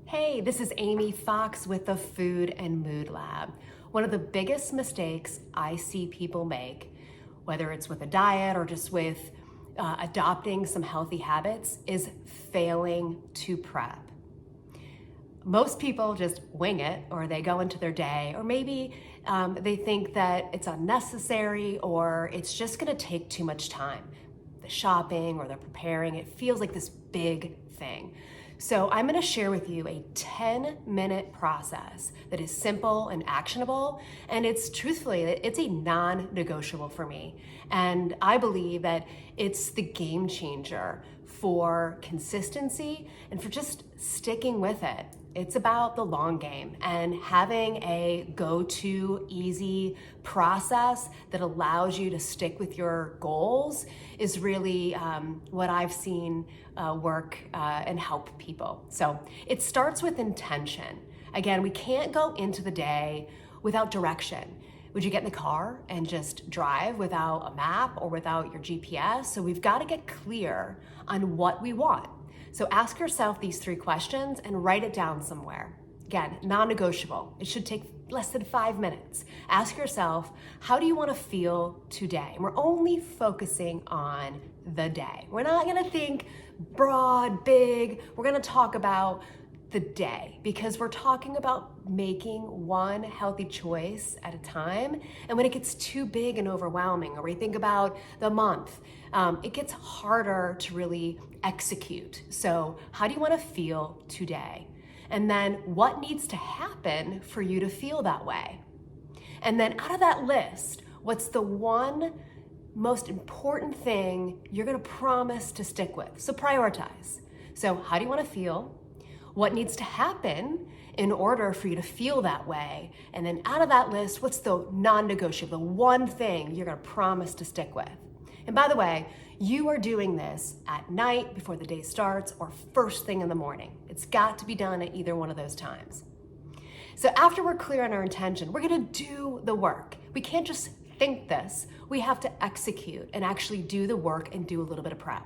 Hey, this is Amy Fox with the Food and Mood Lab. One of the biggest mistakes I see people make, whether it's with a diet or just with adopting some healthy habits, is failing to prep. Most people just wing it, or they go into their day, or maybe they think that it's unnecessary or it's just gonna take too much time. The shopping or the preparing, it feels like this big thing. So I'm gonna share with you a 10-minute process that is simple and actionable, and it's a non-negotiable for me. And I believe that it's the game changer for consistency and for just sticking with it. It's about the long game, and having a go-to easy process that allows you to stick with your goals is really what I've seen work and help people. So it starts with intention. Again, we can't go into the day without direction. Would you get in the car and just drive without a map or without your GPS? So we've got to get clear on what we want. So ask yourself these 3 questions and write it down somewhere. Again, non-negotiable. It should take less than 5 minutes. Ask yourself, how do you want to feel today? And we're only focusing on the day. We're not going to think broad, big. We're going to talk about the day, because we're talking about making one healthy choice at a time. And when it gets too big and overwhelming, or we think about the month, it gets harder to really execute. So how do you want to feel today? And then what needs to happen for you to feel that way? And then out of that list, what's the one most important thing you're going to promise to stick with? So prioritize. So how do you want to feel? What needs to happen in order for you to feel that way? And then out of that list, what's the non-negotiable, the one thing you're gonna promise to stick with? And by the way, you are doing this at night before the day starts or first thing in the morning. It's got to be done at either one of those times. So after we're clear on our intention, we're gonna do the work. We can't just think this. We have to execute and actually do the work and do a little bit of prep.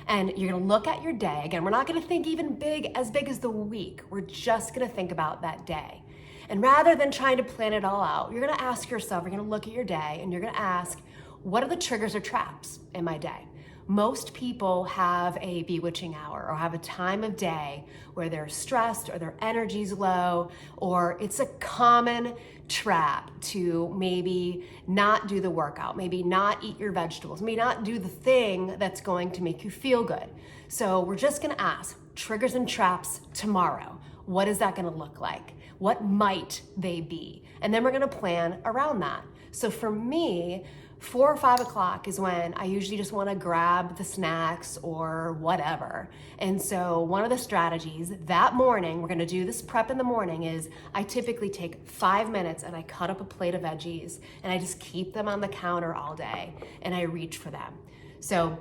And you're gonna look at your day. Again, we're not gonna think even big as the week. We're just gonna think about that day. And rather than trying to plan it all out, you're gonna ask yourself, you're gonna look at your day and you're gonna ask, what are the triggers or traps in my day? Most people have a bewitching hour or have a time of day where they're stressed or their energy's low, or it's a common trap to maybe not do the workout, maybe not eat your vegetables, maybe not do the thing that's going to make you feel good. So we're just gonna ask triggers and traps tomorrow. What is that gonna look like? What might they be? And then we're gonna plan around that. So for me, 4 or 5 o'clock is when I usually just want to grab the snacks or whatever. And so one of the strategies that morning, we're going to do this prep in the morning, is I typically take 5 minutes and I cut up a plate of veggies and I just keep them on the counter all day and I reach for them. So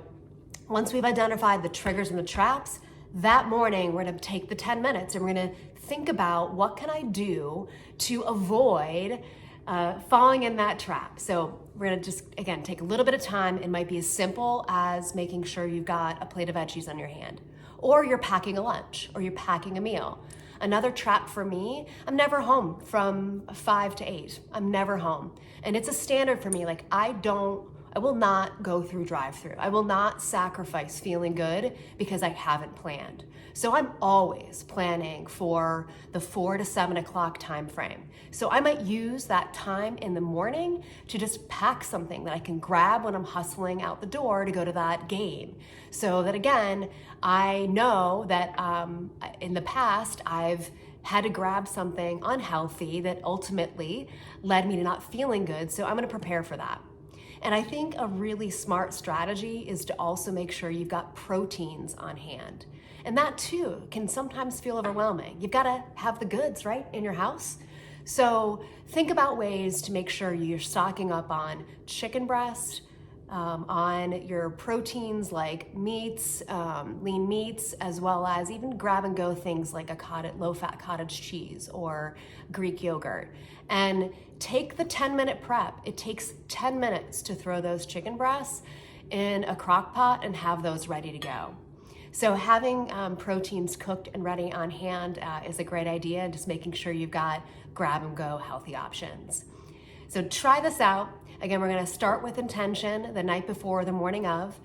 once we've identified the triggers and the traps, that morning we're going to take the 10 minutes and we're going to think about what can I do to avoid falling in that trap. So we're gonna just, again, take a little bit of time. It might be as simple as making sure you've got a plate of veggies on your hand, or you're packing a lunch, or you're packing a meal. Another trap for me, I'm never home from 5 to 8. I'm never home. And it's a standard for me. Like I will not go through drive-through. I will not sacrifice feeling good because I haven't planned. So I'm always planning for the 4 to 7 o'clock time frame. So I might use that time in the morning to just pack something that I can grab when I'm hustling out the door to go to that game. So that again, I know that in the past I've had to grab something unhealthy that ultimately led me to not feeling good. So I'm gonna prepare for that. And I think a really smart strategy is to also make sure you've got proteins on hand. And that too can sometimes feel overwhelming. You've got to have the goods, right, in your house. So think about ways to make sure you're stocking up on chicken breast, on your proteins like meats, lean meats, as well as even grab and go things like a low-fat cottage cheese or Greek yogurt. And take the 10-minute prep. It takes 10 minutes to throw those chicken breasts in a crock pot and have those ready to go. So having proteins cooked and ready on hand is a great idea, and just making sure you've got grab and go healthy options. So try this out. Again, we're gonna start with intention the night before, the morning of.